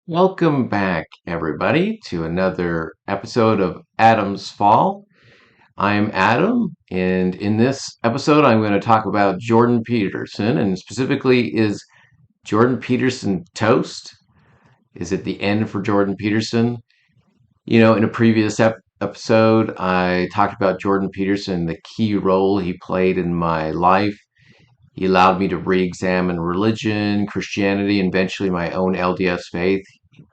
Welcome back, everybody, to another episode of Adam's Fall. I'm Adam, and in this episode, I'm going to talk about Jordan Peterson, and specifically, is Jordan Peterson toast? Is it the end for Jordan Peterson? In a previous episode, I talked about Jordan Peterson, the key role he played in my life. He allowed me to re-examine religion, Christianity, and eventually my own LDS faith.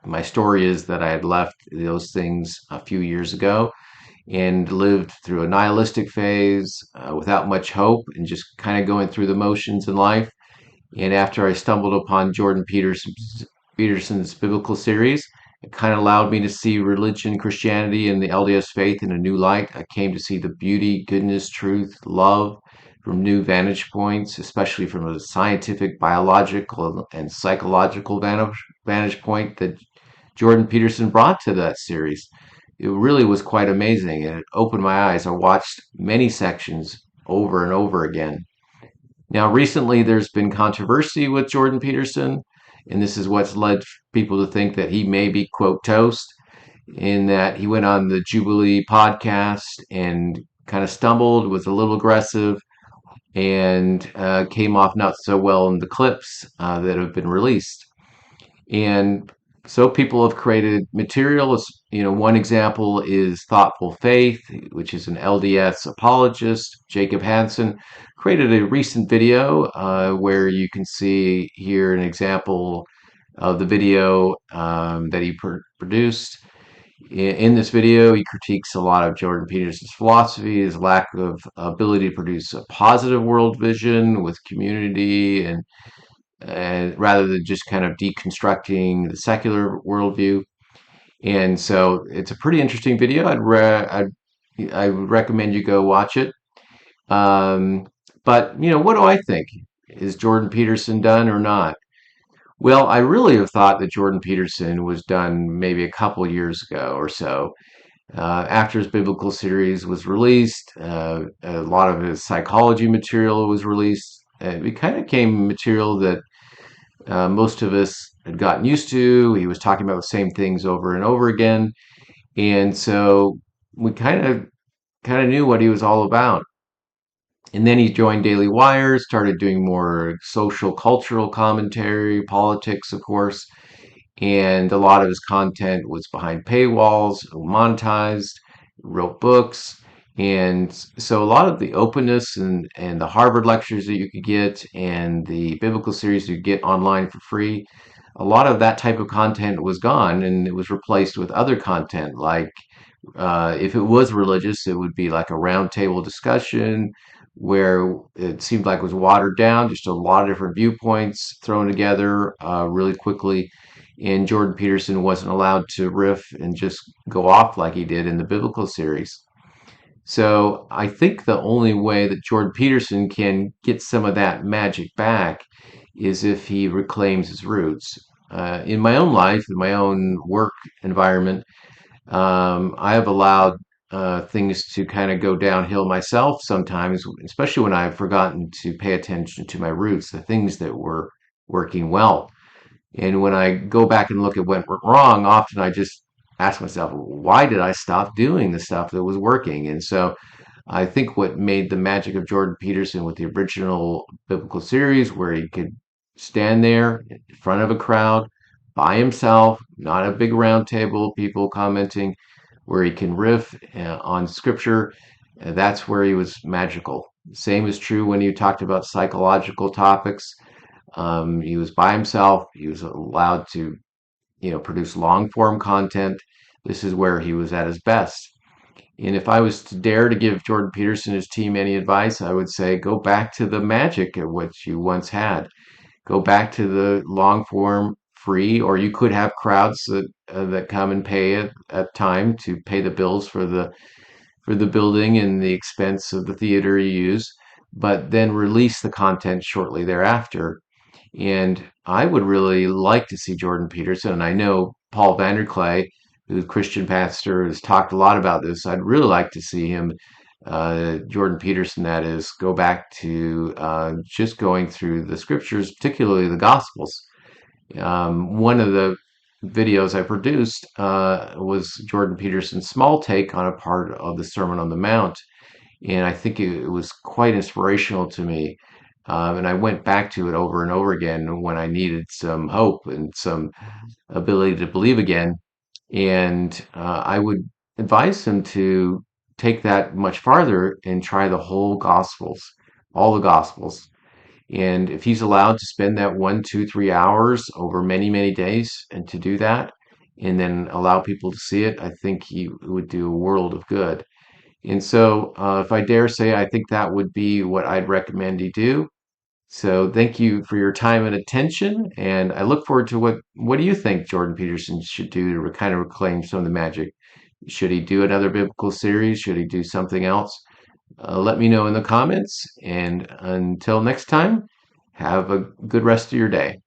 My story is that I had left those things a few years ago and lived through a nihilistic phase without much hope and just kind of going through the motions in life. And after I stumbled upon Peterson's biblical series, it kind of allowed me to see religion, Christianity, and the LDS faith in a new light. I came to see the beauty, goodness, truth, love from new vantage points, especially from a scientific, biological, and psychological vantage point that Jordan Peterson brought to that series. It really was quite amazing, and it opened my eyes. I watched many sections over and over again. Now, recently there's been controversy with Jordan Peterson, and this is what's led people to think that he may be, quote, toast, in that he went on the Jubilee podcast and kind of stumbled, was a little aggressive, and came off not so well in the clips that have been released. And so people have created material. One example is Thoughtful Faith, which is an LDS apologist. Jacob Hansen created a recent video where you can see here an example of the video that he produced. In this video, he critiques a lot of Jordan Peterson's philosophy, his lack of ability to produce a positive world vision with community and rather than just kind of deconstructing the secular worldview. And so it's a pretty interesting video. I would recommend you go watch it. Um, but what do I think? Is Jordan Peterson done or not? Well, I really have thought that Jordan Peterson was done maybe a couple years ago or so. After his biblical series was released, a lot of his psychology material was released. It kind of came material that most of us had gotten used to. He was talking about the same things over and over again, and so we kind of knew what he was all about. And then he joined Daily Wire, started doing more social, cultural commentary, politics, of course, and a lot of his content was behind paywalls, monetized, wrote books. And so a lot of the openness and the Harvard lectures that you could get and the biblical series you get online for free, a lot of that type of content was gone and it was replaced with other content like if it was religious, it would be like a roundtable discussion where it seemed like it was watered down, just a lot of different viewpoints thrown together really quickly. And Jordan Peterson wasn't allowed to riff and just go off like he did in the biblical series. So I think the only way that Jordan Peterson can get some of that magic back is if he reclaims his roots. In my own life, in my own work environment, I have allowed things to kind of go downhill myself sometimes, especially when I've forgotten to pay attention to my roots, the things that were working well. And when I go back and look at what went wrong, often I just ask myself, why did I stop doing the stuff that was working? And so I think what made the magic of Jordan Peterson with the original biblical series, where he could stand there in front of a crowd by himself, not a big round table, people commenting, where he can riff on scripture, that's where he was magical. Same is true when you talked about psychological topics. He was by himself. He was allowed to, produce long form content. This is where he was at his best. And if I was to dare to give Jordan Peterson and his team any advice, I would say go back to the magic of what you once had. Go back to the long form free, or you could have crowds that come and pay at time to pay the bills for the building and the expense of the theater you use, but then release the content shortly thereafter. And I would really like to see Jordan Peterson, and I know Paul Vanderklay, who's a Christian pastor, has talked a lot about this. I'd really like to see him, Jordan Peterson, that is, go back to just going through the scriptures, particularly the Gospels. One of the videos I produced was Jordan Peterson's small take on a part of the Sermon on the Mount, and I think it was quite inspirational to me. And I went back to it over and over again when I needed some hope and some ability to believe again. And I would advise him to take that much farther and try the whole Gospels, all the Gospels. And if he's allowed to spend that 1, 2, 3 hours over many, many days and to do that, and then allow people to see it, I think he would do a world of good. And so, if I dare say, I think that would be what I'd recommend he do. So, thank you for your time and attention. And I look forward to what do you think Jordan Peterson should do to kind of reclaim some of the magic? Should he do another biblical series? Should he do something else? Let me know in the comments. And until next time, have a good rest of your day.